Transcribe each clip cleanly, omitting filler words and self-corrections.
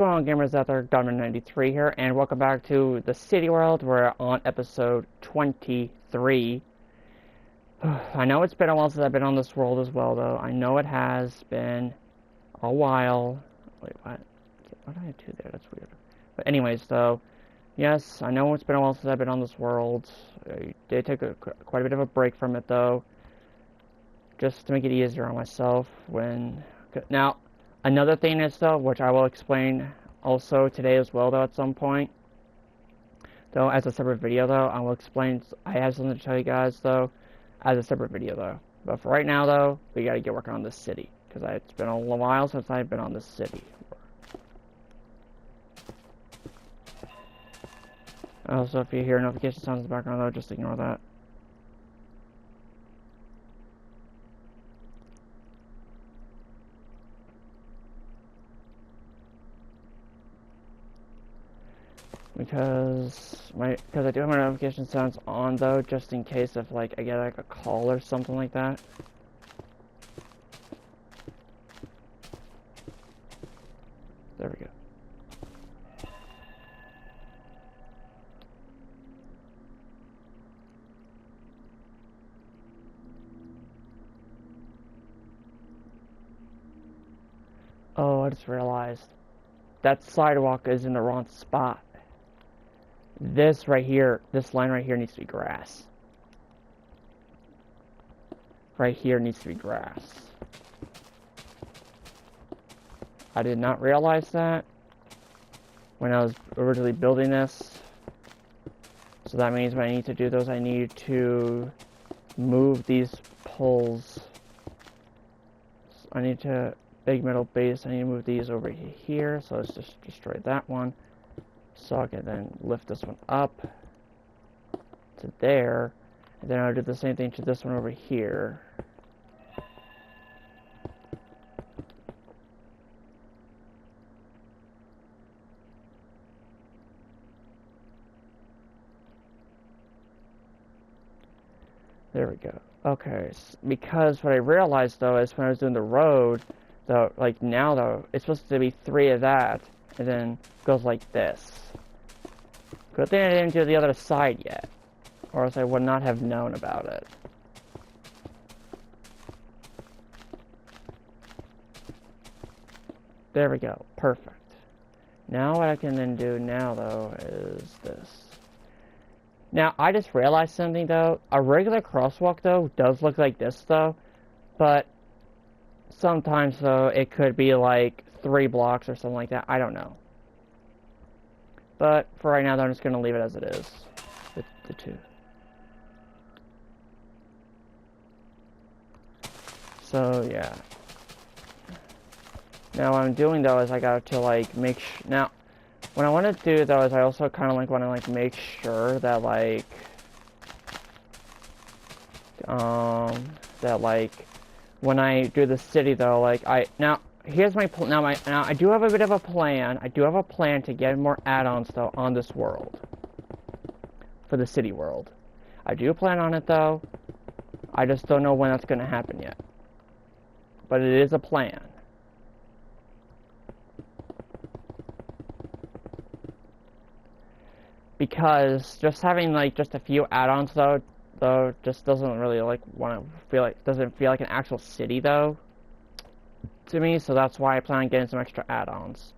Hello gamers out there, Gunman93 here, and welcome back to the City World. We're on episode 23. I know it's been a while since I've been on this world as well, though. I know it has been a while. Wait, what? What did I do there? That's weird. But anyways, though, yes, I know it's been a while since I've been on this world. I did take quite a bit of a break from it, though, just to make it easier on myself when... Now, another thing is, though, which I will explain also today as well, though, at some point, though, as a separate video, though, I will explain, I have something to tell you guys, though, as a separate video, though. But for right now, though, we gotta get working on this city, because it's been a while since I've been on this city. Also, if you hear notification sounds in the background, though, just ignore that. Because I do have my notification sounds on, though, just in case if like I get like a call or something like that. There we go. Oh, I just realized that sidewalk is in the wrong spot. This right here, this line right here needs to be grass. Right here needs to be grass. I did not realize that when I was originally building this. So that means what I need to do is I need to move these poles. I need to, big metal base, I need to move these over here. So let's just destroy that one. So I can then lift this one up to there, and then I'll do the same thing to this one over here. There we go. Okay, because what I realized though is when I was doing the road, though, like now though, it's supposed to be 3 of that, and then goes like this. Good thing I didn't do the other side yet, or else I would not have known about it. There we go. Perfect. Now what I can then do now, though, is this. Now, I just realized something, though. A regular crosswalk, though, does look like this, though. But sometimes, though, it could be like 3 blocks or something like that. I don't know. But for right now, though, I'm just going to leave it as it is. The 2. So, yeah. Now, what I'm doing, though, is I got to, like, make sure... Now, what I want to do, though, is I also kind of, like, want to, like, make sure that, like... that, like, when I do the city, though, like, Now, here's my... Now, I do have a bit of a plan. I do have a plan to get more add-ons, though, on this world. For the city world. I do plan on it, though. I just don't know when that's going to happen yet. But it is a plan. Because just having like just a few add-ons though just doesn't really like doesn't feel like an actual city though to me, so that's why I plan on getting some extra add-ons.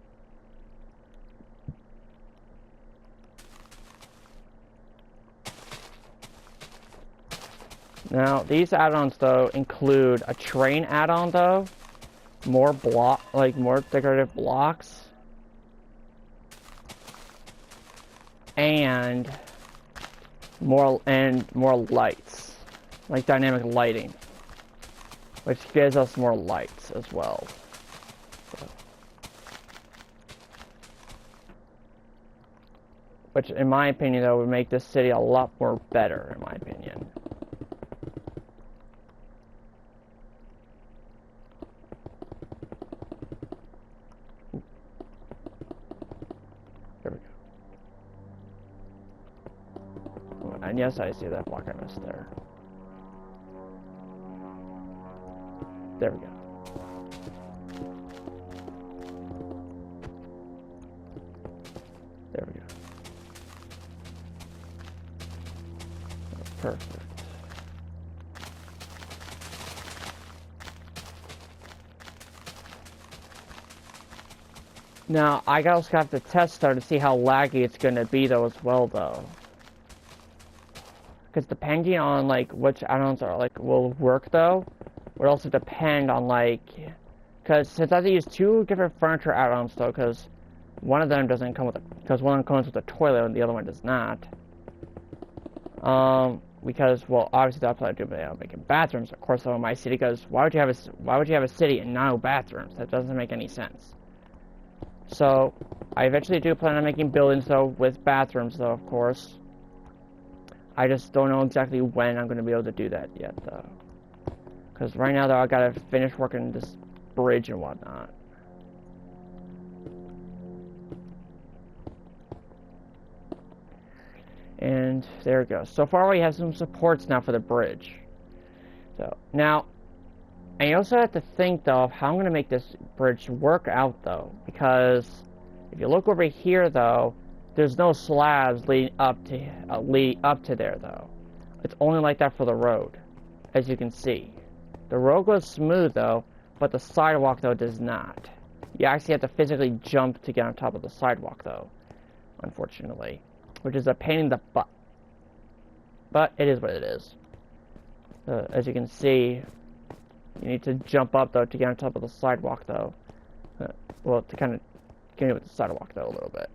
Now these add-ons though include a train add-on though, more decorative blocks, and more lights, like dynamic lighting, which gives us more lights as well. So. Which, in my opinion, though, would make this city a lot more better, in my opinion. And yes, I see that block I missed there. There we go. Perfect. Now, I also have to test though to see how laggy it's gonna be though as well though. Because depending on like which add-ons are like will work though, would also depend on like, because since I have to use two different furniture add-ons though, because one of them doesn't come with because one of them comes with a toilet and the other one does not. Because well, obviously that's what I do by making bathrooms, of course, though in my city. Because why would you have a city and no bathrooms? That doesn't make any sense. So I eventually do plan on making buildings though with bathrooms though, of course. I just don't know exactly when I'm going to be able to do that yet, though. Because right now, though, I gotta finish working this bridge and whatnot. And there we go. So far, we have some supports now for the bridge. So, now, I also have to think, though, of how I'm going to make this bridge work out, though. Because if you look over here, though, there's no slabs leading up to there, though. It's only like that for the road, as you can see. The road goes smooth, though, but the sidewalk, though, does not. You actually have to physically jump to get on top of the sidewalk, though, unfortunately. Which is a pain in the butt. But it is what it is. As you can see, you need to jump up, though, to get on top of the sidewalk, though. Well, to kind of get in with the sidewalk, though, a little bit.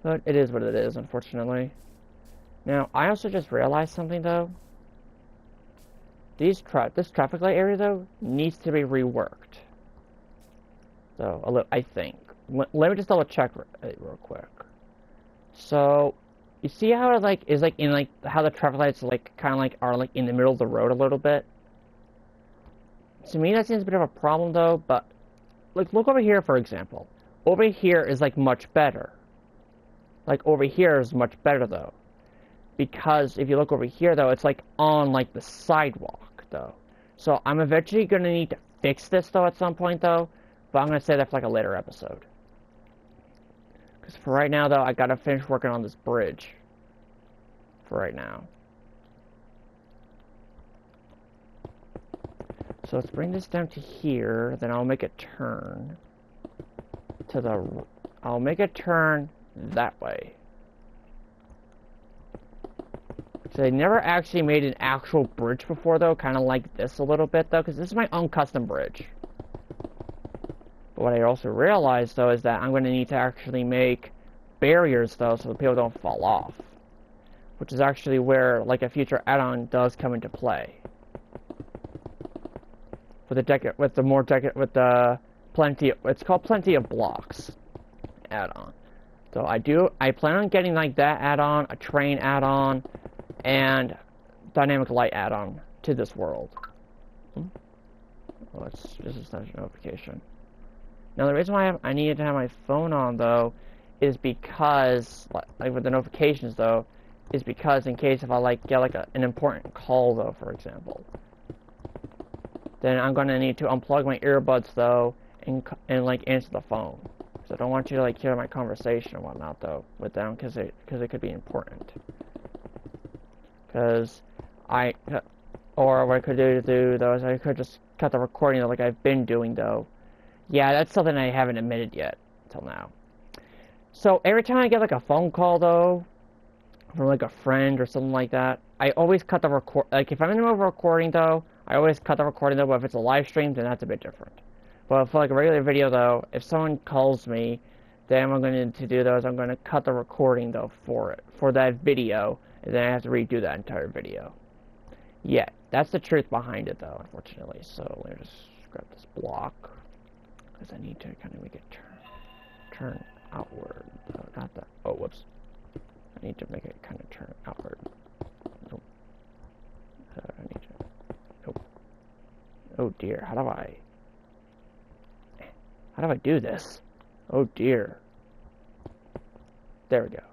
But it is what it is, unfortunately. Now, I also just realized something, though. This traffic light area, though, needs to be reworked. So, I think. Let me just double check real quick. So, you see how it, like, is, like, in, like, how the traffic lights, like, kind of, like, are, like, in the middle of the road a little bit? To me, that seems a bit of a problem, though, but, like, look over here, for example. Over here is, like, much better. Like, over here is much better, though. Because if you look over here, though, it's, like, on, like, the sidewalk, though. So, I'm eventually going to need to fix this, though, at some point, though. But I'm going to say that for, like, a later episode. Because for right now, though, I got to finish working on this bridge. For right now. So, let's bring this down to here. Then I'll make a turn. I'll make a turn that way. So they never actually made an actual bridge before, though, kind of like this a little bit, though, because this is my own custom bridge. But what I also realized, though, is that I'm going to need to actually make barriers, though, so that people don't fall off. Which is actually where, like, a future add-on does come into play. It's called Plenty of Blocks add-on. So I plan on getting, like, that add-on, a train add-on, and dynamic light add-on to this world. Oh, this is not a notification. Now the reason why I needed to have my phone on, though, is because, like with the notifications, though, is because in case if I like get like an important call, though, for example, then I'm gonna need to unplug my earbuds, though, and like answer the phone. So I don't want you to like hear my conversation and whatnot, though, with them, because it could be important. Because or what I could do though is I could just cut the recording like I've been doing, though. Yeah, that's something I haven't admitted yet until now. So every time I get like a phone call, though, from like a friend or something like that, I always cut the record. Like if I'm in the middle of a recording, though, I always cut the recording, though. But if it's a live stream, then that's a bit different. But for like a regular video, though, if someone calls me, then what I'm going to do, though, is I'm going to cut the recording, though, for that video. And then I have to redo that entire video. Yeah, that's the truth behind it, though, unfortunately. So let me just grab this block, because I need to kind of make it turn outward. Not that. Oh, whoops. I need to make it kind of turn outward. Nope. I need to. Nope. Oh dear. How do I do this? Oh dear. There we go.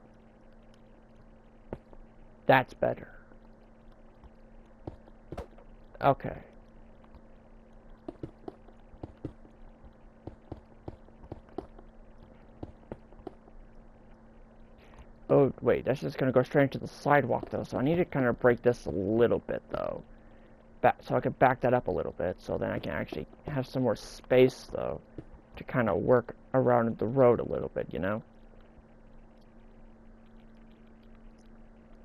That's better. Okay. Oh, wait, that's just gonna go straight into the sidewalk, though, so I need to kind of break this a little bit, though. So I can back that up a little bit, so then I can actually have some more space, though, to kind of work around the road a little bit, you know?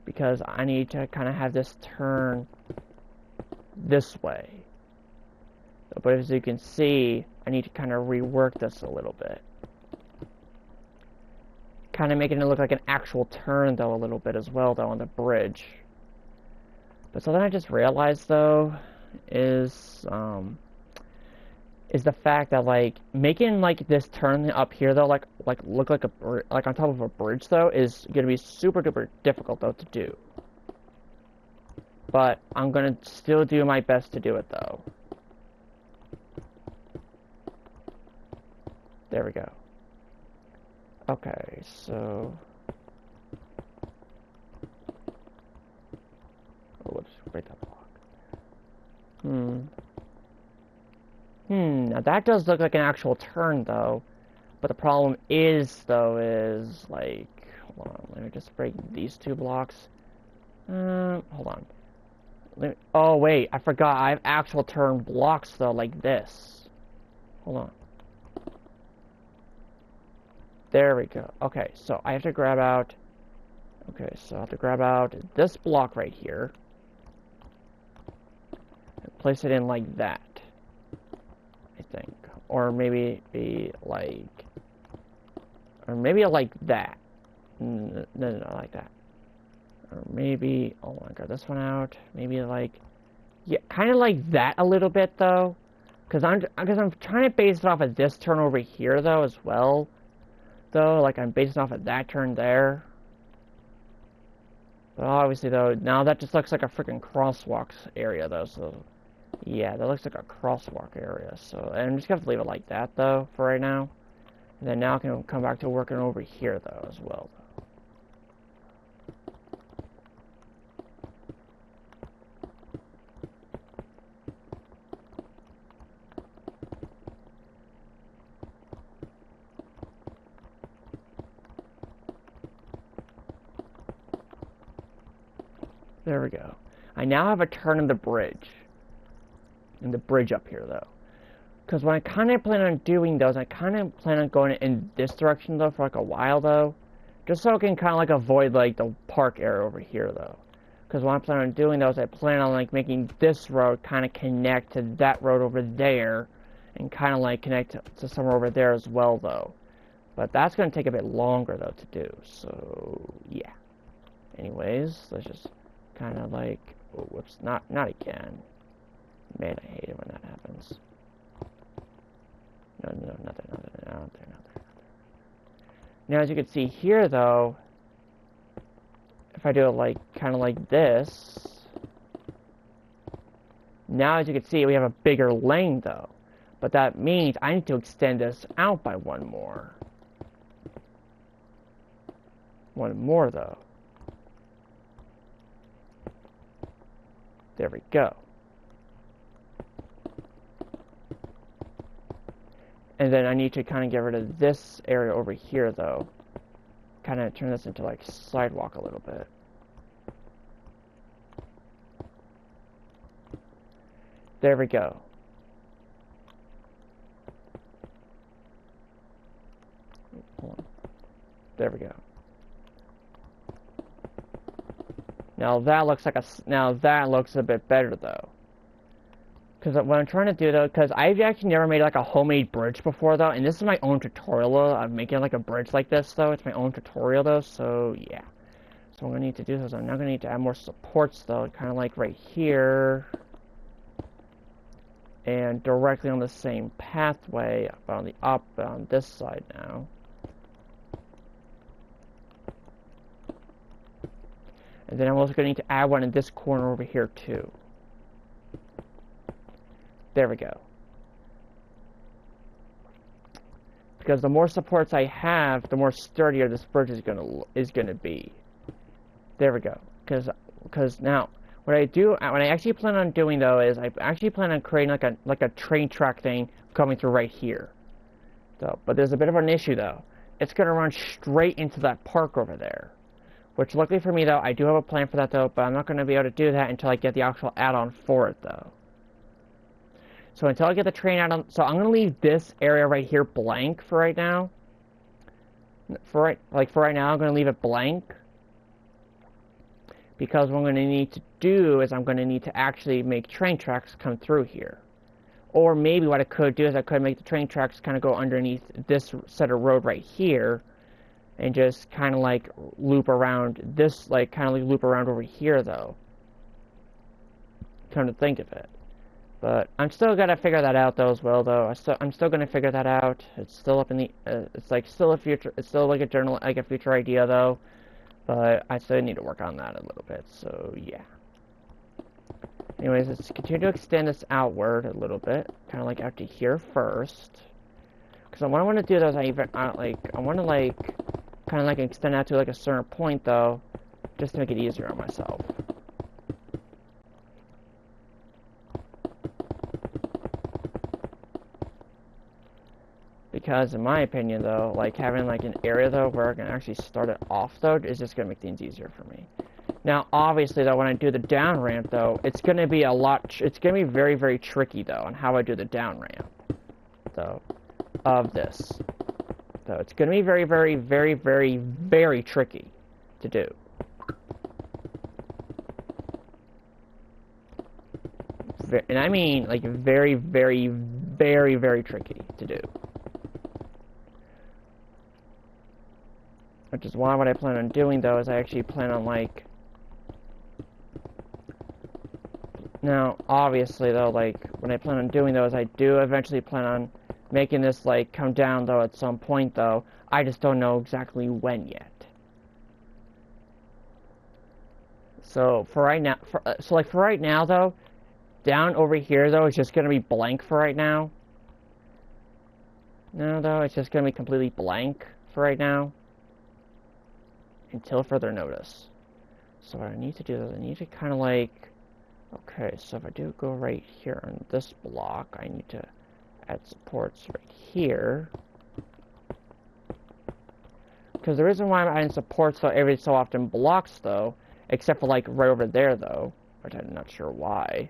Because I need to kind of have this turn this way. But as you can see, I need to kind of rework this a little bit. Kind of making it look like an actual turn, though, a little bit as well, though, on the bridge. But something I just realized, though, is the fact that, like, making, like, this turn up here, though, like look like like on top of a bridge, though, is gonna be super duper difficult, though, to do. But I'm gonna still do my best to do it, though. There we go. Okay, so... Oh, whoops, break that block. Now that does look like an actual turn, though. But the problem is, though, is, like... Hold on, let me just break these two blocks. Hold on. Oh, wait, I forgot. I have actual turn blocks, though, like this. Hold on. There we go. Okay, so I have to grab out... Okay, so I have to grab out this block right here. And place it in like that. I think. Or maybe be like... Or maybe like that. No, like that. Or maybe... Oh my god, this one out. Maybe like... Yeah, kind of like that a little bit, though. Because I'm trying to base it off of this turn over here, though, as well. Though, like, I'm basing off of that turn there. But obviously, though, now that just looks like a freaking crosswalk area, though, so... Yeah, that looks like a crosswalk area, so... And I'm just gonna have to leave it like that, though, for right now. And then now I can come back to working over here, though, as well, though. There we go. I now have a turn in the bridge. In the bridge up here, though. Because what I kind of plan on doing, though, is I kind of plan on going in this direction, though, for like a while, though. Just so I can kind of like avoid, like, the park area over here, though. Because what I plan on doing, though, is I plan on, like, making this road kind of connect to that road over there. And kind of, like, connect to somewhere over there as well, though. But that's going to take a bit longer, though, to do. So, yeah. Anyways, let's just... kind of like, oh, whoops, not again. Man, I hate it when that happens. No, nothing. Now, as you can see here, though, if I do it like, kind of like this, now, as you can see, we have a bigger lane, though. But that means I need to extend this out by one more. One more, though. There we go. And then I need to kind of get rid of this area over here, though. Kind of turn this into, like, sidewalk a little bit. There we go. Hold on. There we go. Now that looks like now that looks a bit better, though. Because what I'm trying to do, though, because I've actually never made like a homemade bridge before, though, and this is my own tutorial, though. I'm making like a bridge like this, though. It's my own tutorial, though, so yeah. So what I'm gonna need to do is I'm now gonna need to add more supports, though, kind of like right here, and directly on the same pathway, but on this side now. And then I'm also going to need to add one in this corner over here, too. There we go. Because the more supports I have, the more sturdier this bridge is going to be. There we go. Because now, what I actually plan on doing, though, is I actually plan on creating like a train track thing coming through right here. So, but there's a bit of an issue, though. It's going to run straight into that park over there. Which, luckily for me, though, I do have a plan for that, though, but I'm not going to be able to do that until I get the actual add-on for it, though. So until I get the train add-on, so I'm going to leave this area right here blank for right now. For right now, I'm going to leave it blank. Because what I'm going to need to do is I'm going to need to actually make train tracks come through here. Or maybe what I could do is I could make the train tracks kind of go underneath this set of road right here. And just kind of like loop around this, like kind of like loop around over here though. Come to think of it. But I'm still gonna figure that out though as well though. I'm still gonna figure that out. It's still up in the, it's like still a future, it's still like a future idea though. But I still need to work on that a little bit, so yeah. Anyways, let's continue to extend this outward a little bit. Kind of like out to here first. Because what I want to do though is I want to like, kind of like extend out to like a certain point though, just to make it easier on myself. Because in my opinion though, like having like an area though where I can actually start it off though is just gonna make things easier for me. Now obviously though when I do the down ramp though, it's gonna be it's gonna be very, very tricky though on how I do the down ramp though of this. So it's going to be very, very, very, very, very tricky to do. And I mean, like, very, very, very, very tricky to do. Which is why what I plan on doing, though, is I actually plan on, like... Now, obviously, though, like, what I plan on doing, though, is I do eventually plan on making this, like, come down, though, at some point, though. I just don't know exactly when yet. So, for right now, for right now, though, down over here, though, is just going to be blank for right now. No, though, it's just going to be completely blank for right now. Until further notice. So what I need to do is I need to kind of, like... Okay, so if I do go right here on this block, I need to add supports right here. Because the reason why I'm adding supports though every so often blocks though, except for like right over there though, which I'm not sure why.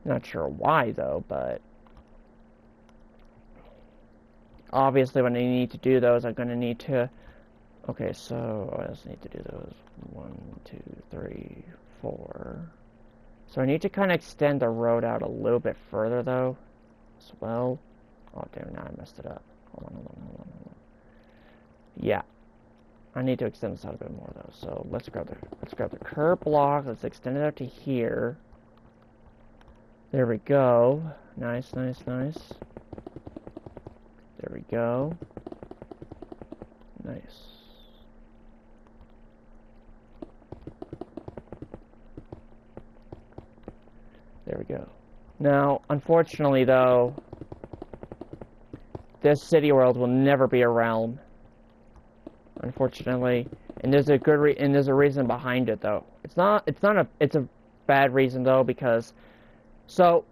Not sure why though, but obviously what I need to do though is I'm gonna need to. Okay, so I just need to do those 1, 2, 3, 4. So I need to kind of extend the road out a little bit further though, as well. Oh damn! Now I messed it up. Hold on. Yeah, I need to extend this out a bit more though. So let's grab the curb block. Let's extend it out to here. There we go. Nice. There we go. Nice. There we go. Now, unfortunately, though, this city world will never be a realm. Unfortunately, and there's a reason behind it, though. It's a bad reason though, because so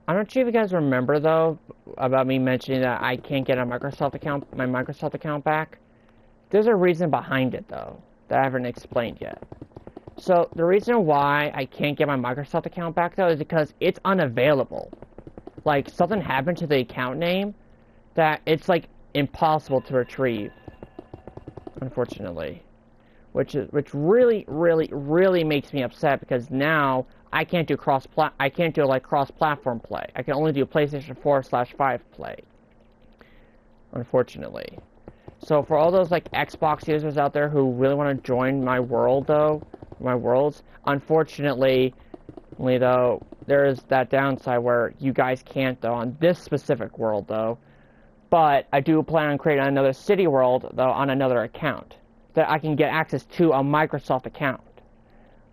I'm not sure if you guys remember though about me mentioning that I can't get my Microsoft account back. There's a reason behind it though that I haven't explained yet. So, the reason why I can't get my Microsoft account back, though, is because it's unavailable. Like, something happened to the account name that it's, like, impossible to retrieve. Unfortunately. Which really, really, really makes me upset, because now I can't do cross-platform play. I can only do PlayStation 4/5 play. Unfortunately. So, for all those, like, Xbox users out there who really want to join my world, though, my worlds, unfortunately, though, there is that downside where you guys can't, though, on this specific world, though. But I do plan on creating another city world, though, on another account that I can get access to a Microsoft account.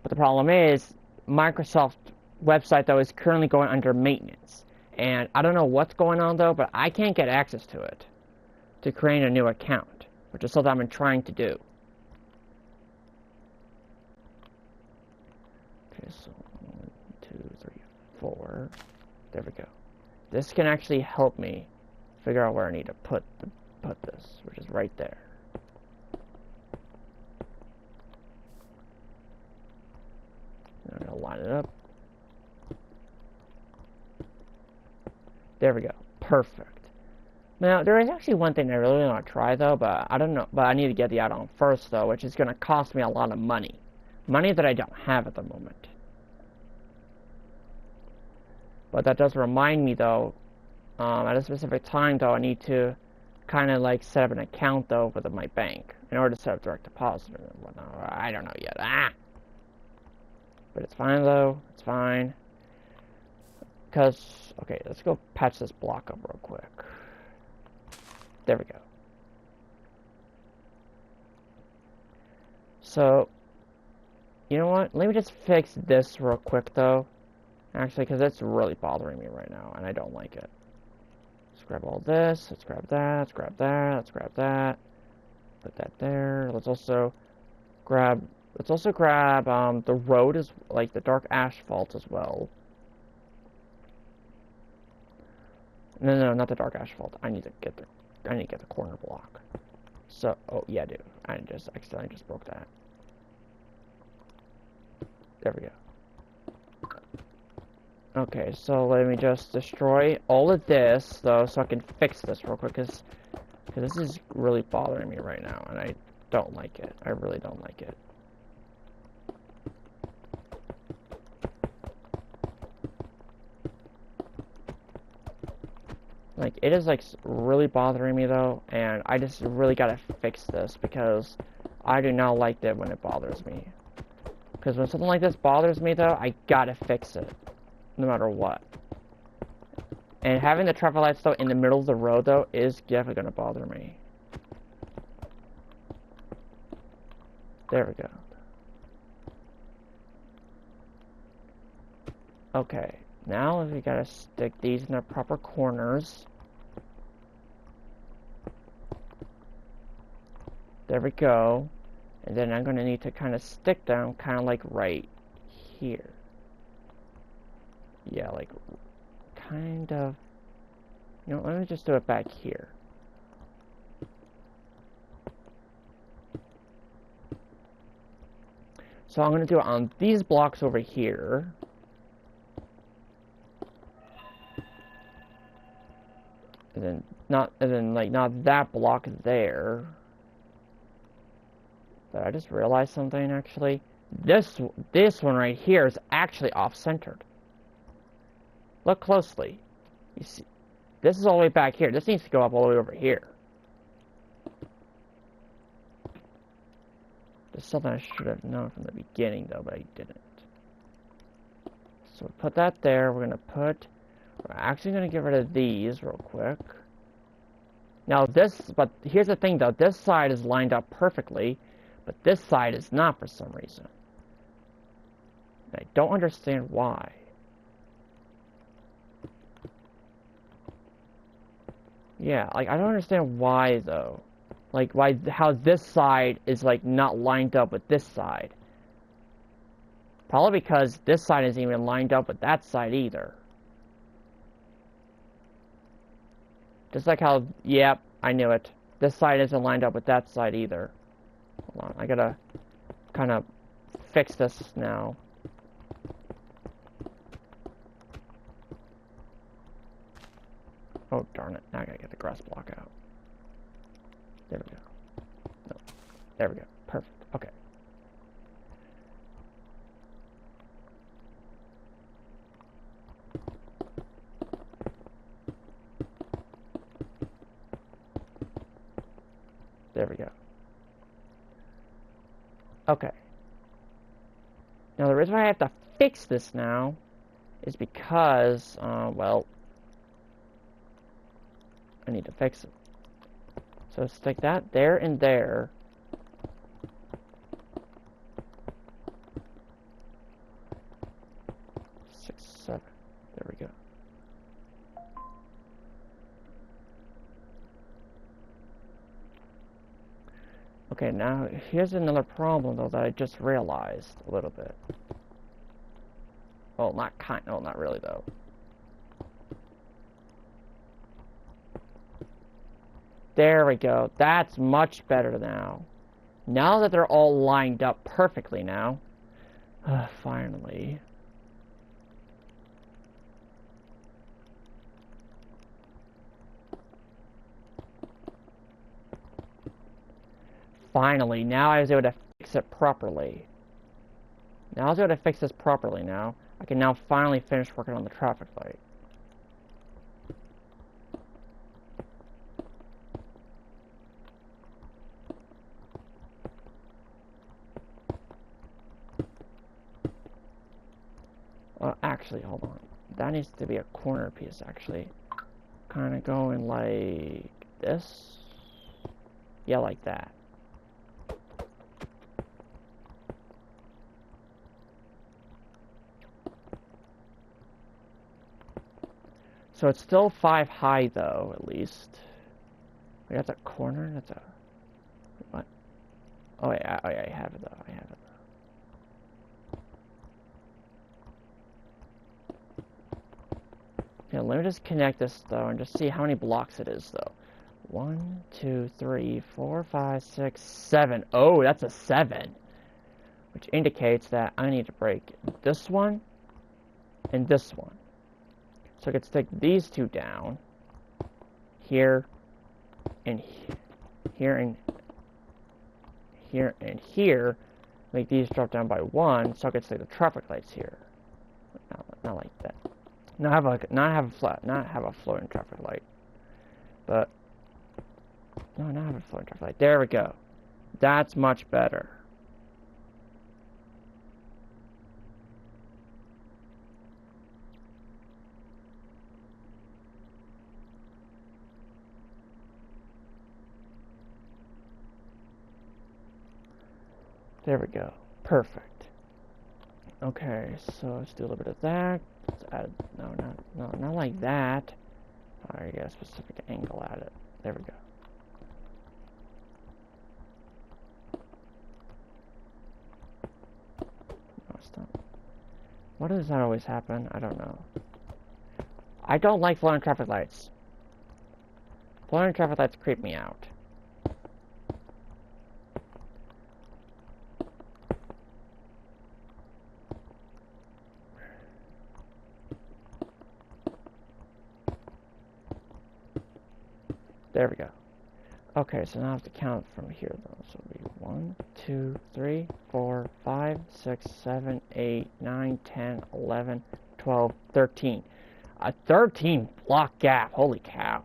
But the problem is, Microsoft website, though, is currently going under maintenance. And I don't know what's going on, though, but I can't get access to it to create a new account, which is something I've been trying to do. Okay, so 1, 2, 3, 4. There we go. This can actually help me figure out where I need to put this, which is right there. I'm gonna line it up. There we go. Perfect. Now, there is actually one thing I really want to try, though, but I don't know. But I need to get the add-on first, though, which is going to cost me a lot of money. Money that I don't have at the moment. But that does remind me, though, at a specific time, though, I need to kind of, like, set up an account, though, with my bank in order to set up direct deposit and whatnot. I don't know yet. But it's fine, though. It's fine. Because, okay, let's go patch this block up real quick. There we go. So, you know what? Let me just fix this real quick, though. Actually, because it's really bothering me right now, and I don't like it. Let's grab all this. Let's grab that. Let's grab that. Let's grab that. Put that there. Let's also grab the road, is like the dark asphalt as well. No, not the dark asphalt. I need to get the corner block. So, oh yeah, dude. I just accidentally broke that. There we go. Okay, so let me just destroy all of this, though, so I can fix this real quick, because this is really bothering me right now, and I don't like it. I really don't like it. Like, it is, like, really bothering me, though, and I just really gotta fix this, because I do not like it when it bothers me. Because when something like this bothers me, though, I gotta fix it, no matter what. And having the traffic lights, though, in the middle of the road, though, is definitely gonna bother me. There we go. Okay, now we gotta stick these in their proper corners. There we go. And then I'm gonna need to kind of stick them kind of like right here. Yeah, like kind of. You know, let me just do it back here. So I'm gonna do it on these blocks over here. And then not that block there. But I just realized something, actually. This one right here is actually off-centered. Look closely. You see, this is all the way back here. This needs to go up all the way over here. There's something I should have known from the beginning, though, but I didn't. So put that there. We're actually gonna get rid of these real quick. Now but here's the thing, though. This side is lined up perfectly. But this side is not for some reason. I don't understand why. Yeah, like, I don't understand why, though. Like, how this side is, like, not lined up with this side. Probably because this side isn't even lined up with that side either. Just like how, yep, I knew it. This side isn't lined up with that side either. Hold on, I gotta kind of fix this now. Oh, darn it. Now I gotta get the grass block out. There we go. No. There we go. Perfect. Okay. There we go. Okay. Now, the reason why I have to fix this now is because, well, I need to fix it. So stick that there and there. Six, seven. There we go. Okay, now here's another problem, though, that I just realized a little bit. Well, not really, though. There we go. That's much better now. Now that they're all lined up perfectly now. Finally. Finally, now I was able to fix it properly. Now I was able to fix this properly now. I can now finally finish working on the traffic light. Actually, hold on. That needs to be a corner piece, actually. Kind of going like this. Yeah, like that. So it's still 5 high, though, at least. Wait, that's a corner? That's a... What? Oh, yeah, I have it, though. I have it. Okay, let me just connect this, though, and just see how many blocks it is, though. 1, 2, 3, 4, 5, 6, 7. Oh, that's a 7. Which indicates that I need to break this one and this one. So I could stick these two down. Here and here and here and here. Make these drop down by 1, so I could stick the traffic lights here. Not like that. Not have a floating traffic light. But no, not have a floating traffic light. There we go. That's much better. There we go. Perfect. Okay, so let's do a little bit of that. Let's add, not like that. Alright, get a specific angle at it. There we go. No, it's not. Why does that always happen? I don't know. I don't like floating traffic lights. Floating traffic lights creep me out. There we go. Okay, so now I have to count from here, though. So it'll be 1, 2, 3, 4, 5, 6, 7, 8, 9, 10, 11, 12, 13. A 13 block gap. Holy cow.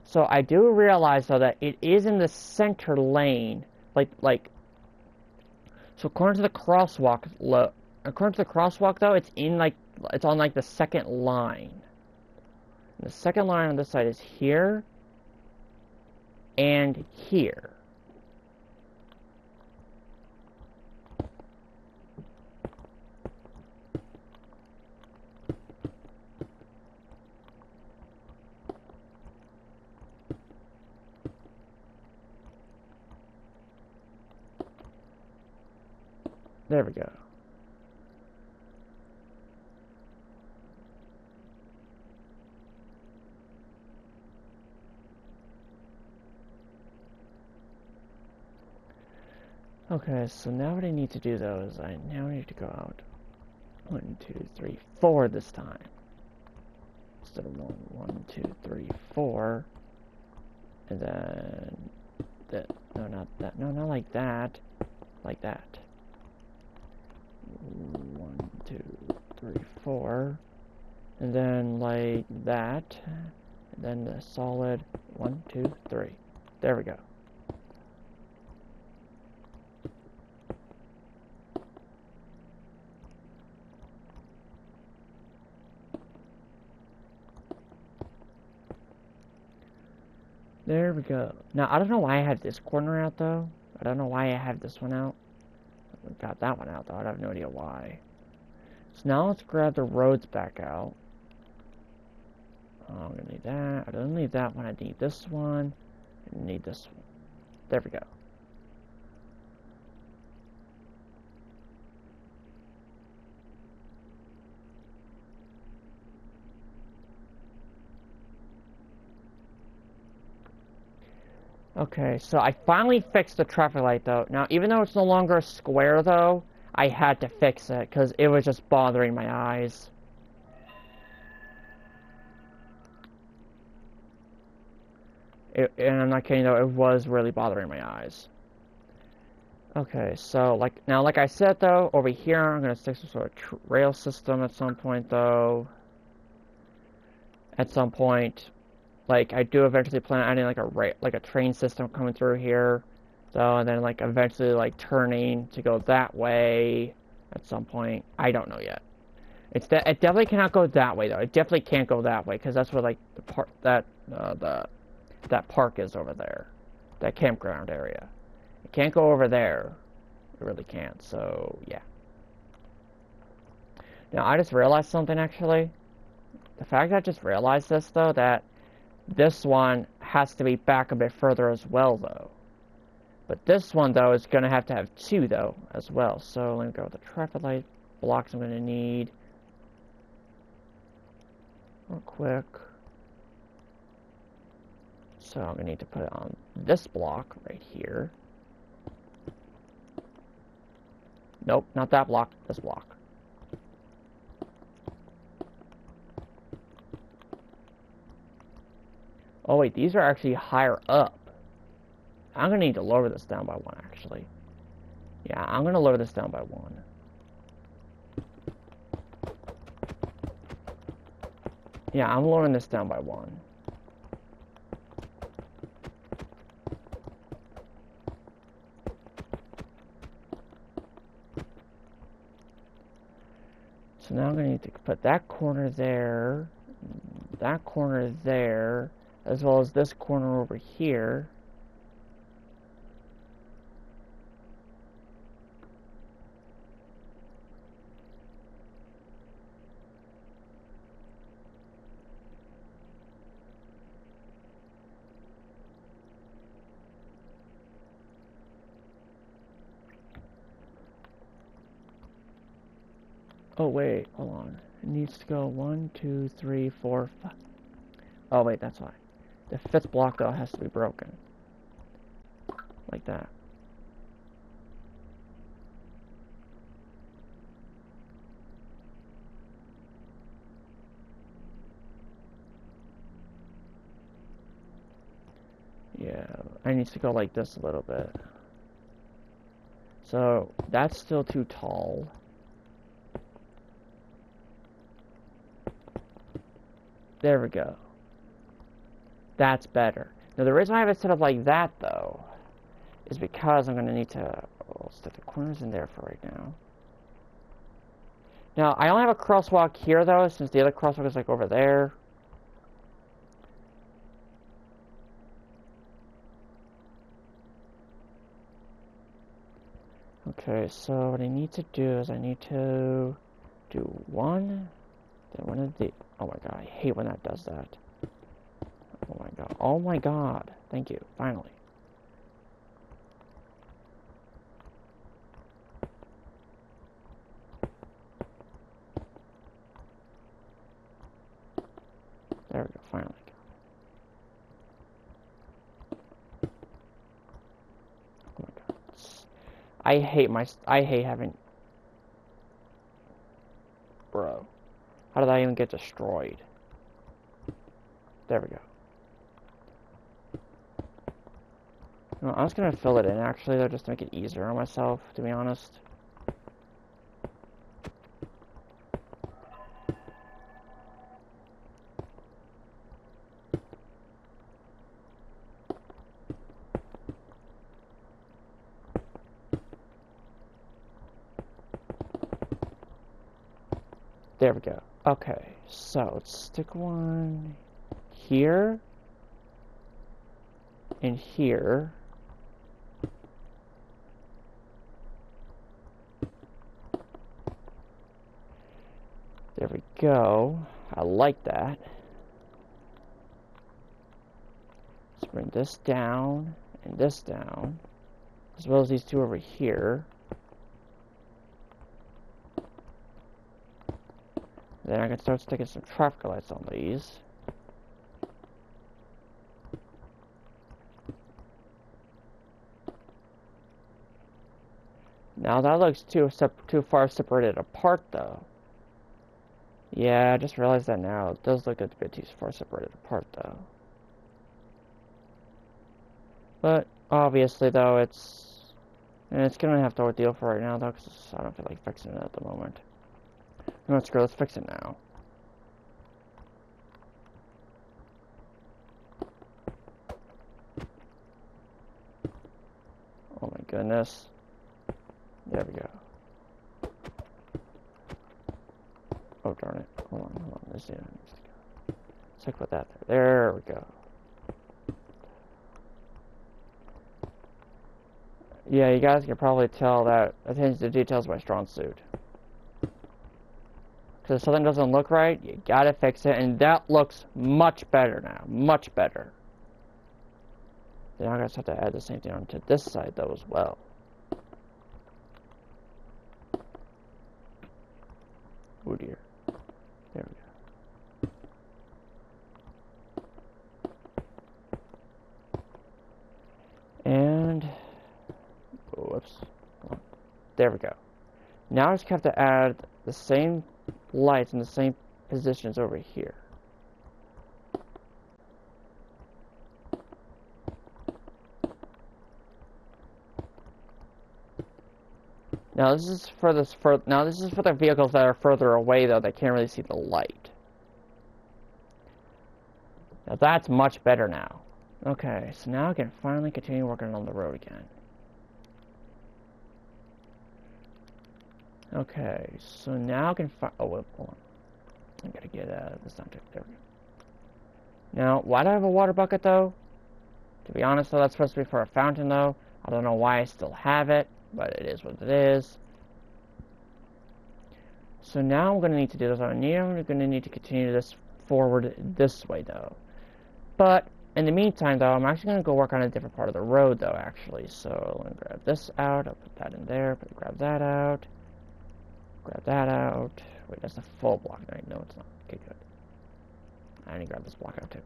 So I do realize, though, that it is in the center lane. So according to the crosswalk, though, it's on, like, the second line. And the second line on this side is here. And here. There we go. Okay, so now what I need to do, though, is I now need to go out 1, 2, 3, 4 this time. Instead of 1, 1, 2, 3, 4. And then that. No, not that. No, not like that. Like that. 1, 2, 3, 4. And then like that. And then the solid 1, 2, 3. There we go. There we go. Now, I don't know why I had this corner out, though. I don't know why I have this one out. I got that one out, though. I have no idea why. So now let's grab the roads back out. I'm going to need that. I don't need that one. I need this one. I need this one. There we go. Okay, so I finally fixed the traffic light though. Now, even though it's no longer a square though, I had to fix it because it was just bothering my eyes. And I'm not kidding though, it was really bothering my eyes. Okay, so like I said though, over here I'm gonna stick some sort of rail system at some point though. At some point, like I do eventually plan on adding like a train system coming through here, so and then like eventually like turning to go that way at some point. I don't know yet. It definitely cannot go that way though. It definitely can't go that way because that's where like the park that park is over there, that campground area. It can't go over there. It really can't. So yeah. Now I just realized something actually. The fact that I just realized this though, that this one has to be back a bit further as well though. But this one though is gonna have to have two though as well. So let me go with the traffic light blocks I'm gonna need. Real quick. So I'm gonna need to put it on this block right here. Nope, not that block, this block. Oh wait, these are actually higher up. I'm gonna need to lower this down by one actually. Yeah, I'm gonna lower this down by one. Yeah, I'm lowering this down by one. So now I'm gonna need to put that corner there, as well as this corner over here. Oh wait, hold on. It needs to go 1, 2, 3, 4, 5. Oh wait, that's why. The fifth block though has to be broken. Like that. Yeah, I need to go like this a little bit. So, that's still too tall. There we go. That's better. Now, the reason I have it set up like that, though, is because I'm going to need to stick the corners in there for right now. Now, I only have a crosswalk here, though, since the other crosswalk is, like, over there. Okay, so what I need to do is I need to do one, then one of the... Oh my god, I hate when that does that. Oh my god. Oh my god. Thank you. Finally. There we go. Finally. Oh my god. I hate having... Bro. How did I even get destroyed? There we go. No, I'm just gonna fill it in actually though, just to make it easier on myself, to be honest. There we go. Okay, so let's stick one here and here. There we go. I like that. Let's bring this down and this down, as well as these two over here. Then I can start sticking some traffic lights on these. Now that looks too far separated apart, though. Yeah, I just realized that now. It does look a bit too far separated apart, though. But obviously, though, it's gonna have to ordeal for right now, though, because I don't feel like fixing it at the moment. No, screw it, let's fix it now. Oh my goodness. There we go. Oh darn it. Hold on. Let's do it. Let's put that there. There we go. Yeah, you guys can probably tell that attention to detail is my strong suit. Because if something doesn't look right, you gotta fix it, and that looks much better now. Much better. Then I just have to add the same thing onto this side, though, as well. Oh dear. There we go. And... whoops. There we go. Now I just have to add the same lights in the same positions over here. Now this is for the vehicles that are further away, though, that can't really see the light. Now that's much better now. Okay, so now I can finally continue working on the road again. Okay, so now I can find. Oh, wait, hold on. I gotta get this down too. There we go. Now, why do I have a water bucket, though? To be honest, though, that's supposed to be for a fountain, though. I don't know why I still have it, but it is what it is. So now I'm going to need to do this. I'm going to need to continue this forward this way, though. But in the meantime, though, I'm actually going to go work on a different part of the road, though, actually. So let me grab this out. I'll put that in there. Grab that out. Grab that out. Wait, that's a full block. Right? No, it's not. Okay, good. I need to grab this block out, too.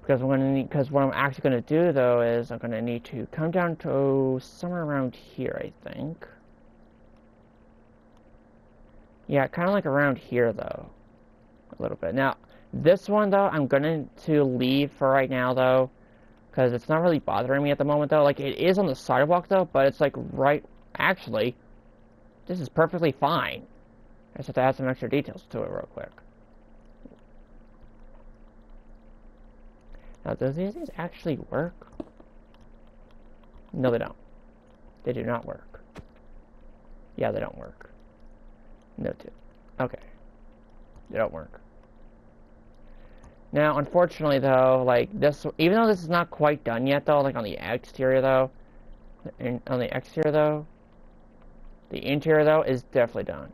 Because what I'm actually going to do, though, is I'm going to need to come down to somewhere around here, I think. Yeah, kind of like around here, though. A little bit. Now, this one, though, I'm going to leave for right now, though. Because it's not really bothering me at the moment, though. Like, it is on the sidewalk, though, but it's like right... Actually, this is perfectly fine. I just have to add some extra details to it real quick. Now, does these things actually work? No, they don't. They do not work. Yeah, they don't work. No, too. Okay. They don't work. Now, unfortunately, though, like, this... Even though this is not quite done yet, though, like, on the exterior, though... On the exterior, though... The interior, though, is definitely done.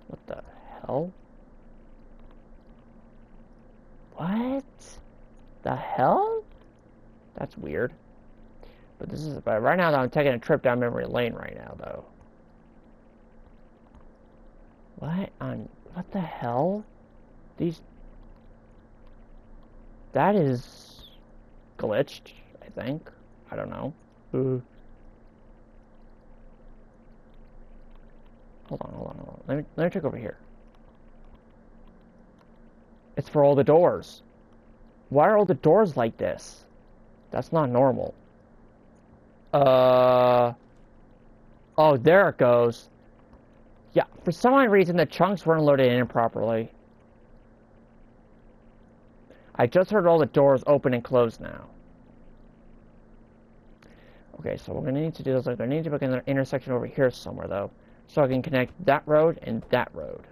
What the hell? What? The hell? That's weird. But this is... But right now, though, I'm taking a trip down memory lane right now, though. What the hell? These... That is... glitched, I think. I don't know. Hold on. Let me check over here. It's for all the doors. Why are all the doors like this? That's not normal. Oh, there it goes. Yeah, for some odd reason, the chunks weren't loaded in properly. I just heard all the doors open and close now. Okay, so what we're going to need to do is I'm going to need to make an intersection over here somewhere, though. So I can connect that road and that road.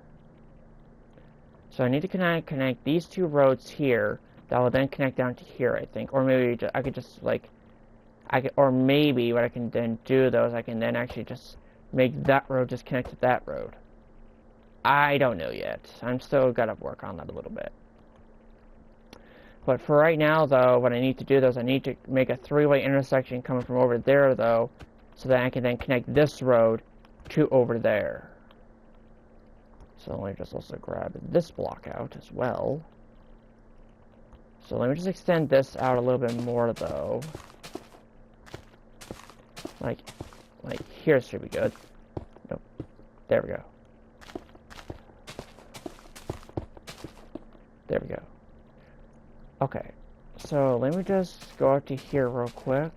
So I need to connect these two roads here. That will then connect down to here, I think. Or maybe I could just, like... or maybe what I can then do, though, is I can then actually just make that road just connect to that road. I don't know yet. I'm still gotta work on that a little bit. But for right now, though, what I need to do, though, is I need to make a three-way intersection coming from over there, though, so that I can then connect this road to over there. So let me just also grab this block out as well. So let me just extend this out a little bit more, though. Like here should be good. Nope. There we go. There we go. Okay. So let me just go out to here real quick.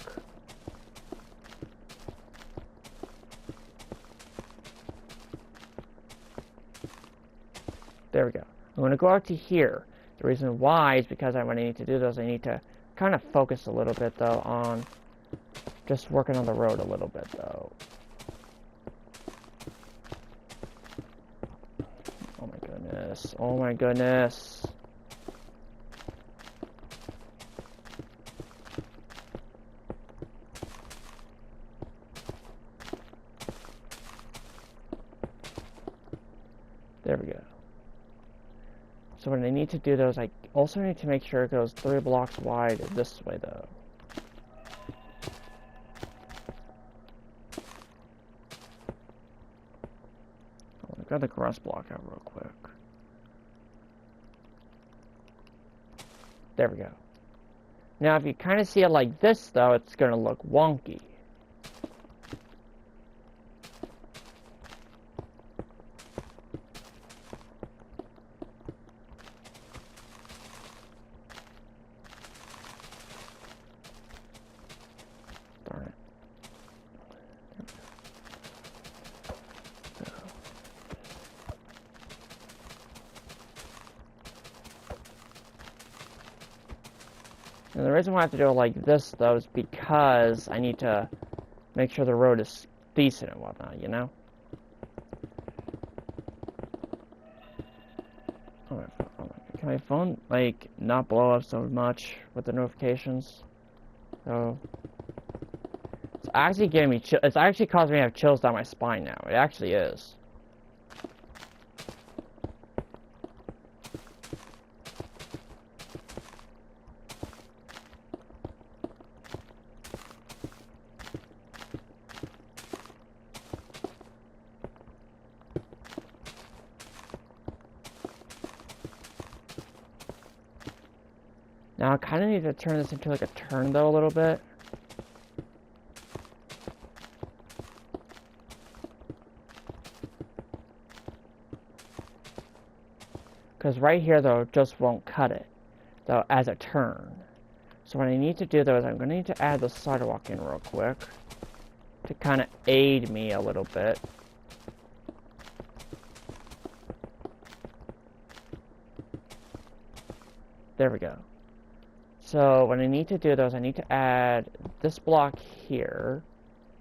There we go. I'm going to go out to here. The reason why is because when I need to do those, I need to kind of focus a little bit, though, on just working on the road a little bit, though. Oh my goodness. Oh my goodness. There we go. So when I need to do those, I also need to make sure it goes 3 blocks wide this way, though. I'll grab the grass block out real quick. There we go. Now, if you kind of see it like this, though, it's going to look wonky. And the reason why I have to do it like this, though, is because I need to make sure the road is decent and whatnot, you know? Oh, can my phone, like, not blow up so much with the notifications? So, it's actually giving me it's actually causing me to have chills down my spine now. It actually is. Now, I kind of need to turn this into like a turn, though, a little bit. Because right here, though, just won't cut it, though, as a turn. So what I need to do, though, is I'm going to need to add the sidewalk in real quick to kind of aid me a little bit. There we go. So what I need to do, though, is I need to add this block here.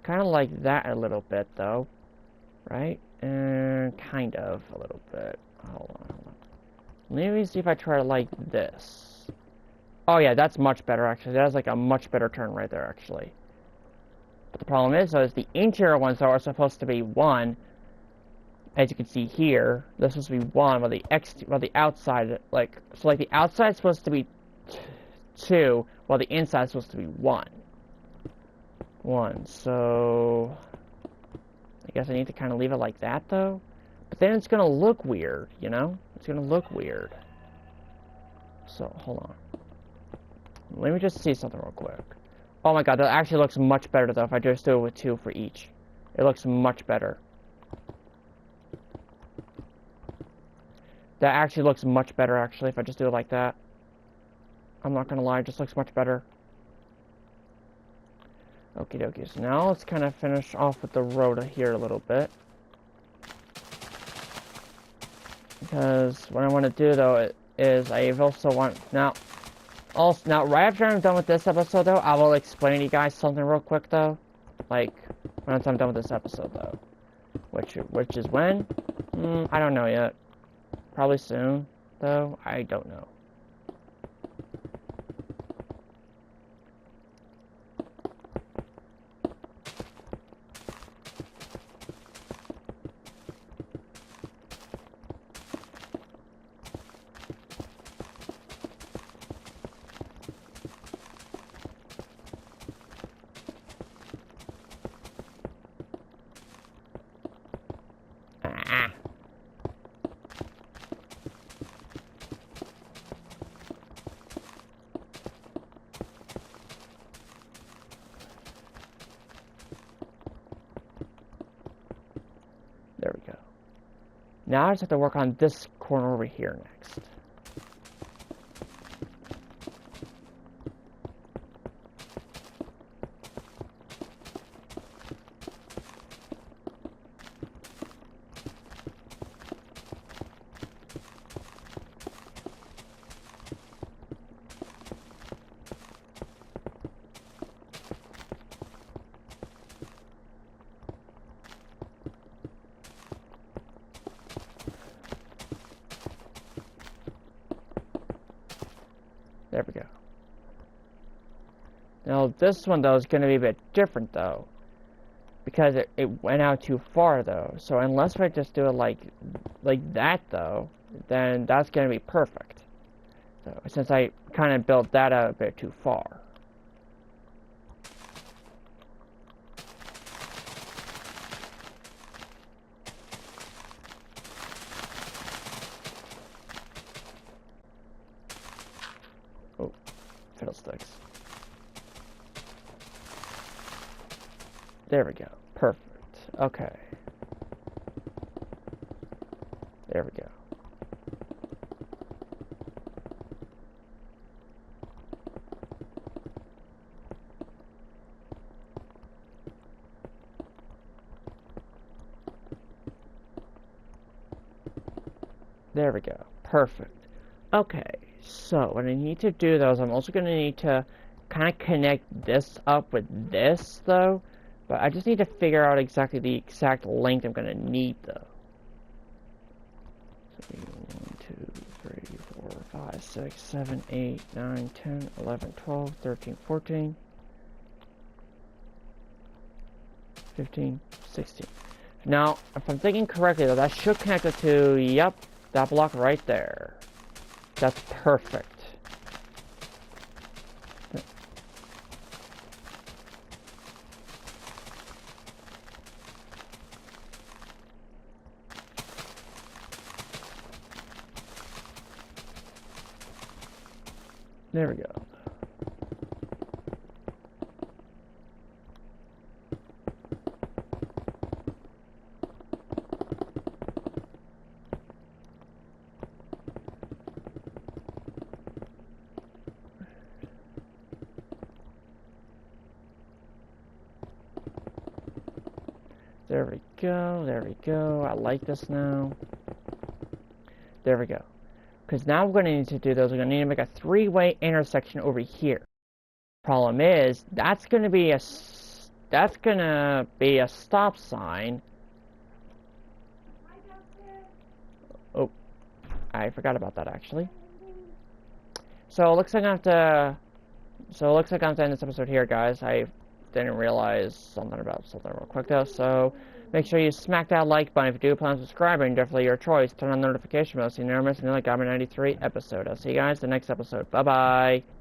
Kind of like that a little bit, though. Right? And kind of a little bit. Hold on. Let me see if I try it like this. Oh, yeah, that's much better, actually. That's like a much better turn right there, actually. But the problem is, though, is the interior ones, though, are supposed to be 1. As you can see here, this is supposed to be 1, while the outside, like, so like the outside is supposed to be 2, while the inside is supposed to be 1. So I guess I need to kind of leave it like that, though. But then it's gonna look weird, you know? It's gonna look weird. So hold on. Let me just see something real quick. Oh my god, that actually looks much better, though, if I just do it with 2 for each. It looks much better. That actually looks much better, actually, if I just do it like that. I'm not gonna lie, it just looks much better. Okie dokie, so now let's kind of finish off with the road here a little bit. Because what I want to do, though, is I also want... Now, right after I'm done with this episode, though, I will explain to you guys something real quick, though. Like, once I'm done with this episode, though. Which is when? I don't know yet. Probably soon, though. I don't know. Now I just have to work on this corner over here next. There we go. Now this one though is going to be a bit different though, because it went out too far though. So unless I just do it like that though, then that's going to be perfect. So since I kind of built that out a bit too far. Oh, fiddlesticks. There we go. Perfect. Okay. There we go. There we go. Perfect. Okay, so what I need to do though is I'm also going to need to kind of connect this up with this though, but I just need to figure out exactly the exact length I'm going to need though. So 1, 2, 3, 4, 5, 6, 7, 8, 9, 10, 11, 12, 13, 14, 15, 16. Now, if I'm thinking correctly though, that should connect it to, yep, that block right there. That's perfect. There we go. There we go, there we go. I like this now. There we go. Because now we're going to need to do those. We're going to need to make a three-way intersection over here. Problem is, that's going to be a stop sign. Oh, I forgot about that actually. So it looks like I have to. So it looks like I'm to end this episode here, guys. I didn't realize something real quick though. So make sure you smack that like button if you do plan on subscribing. Definitely your choice. Turn on the notification bell so you never miss another Gamer 93 episode. I'll see you guys in the next episode. Bye bye.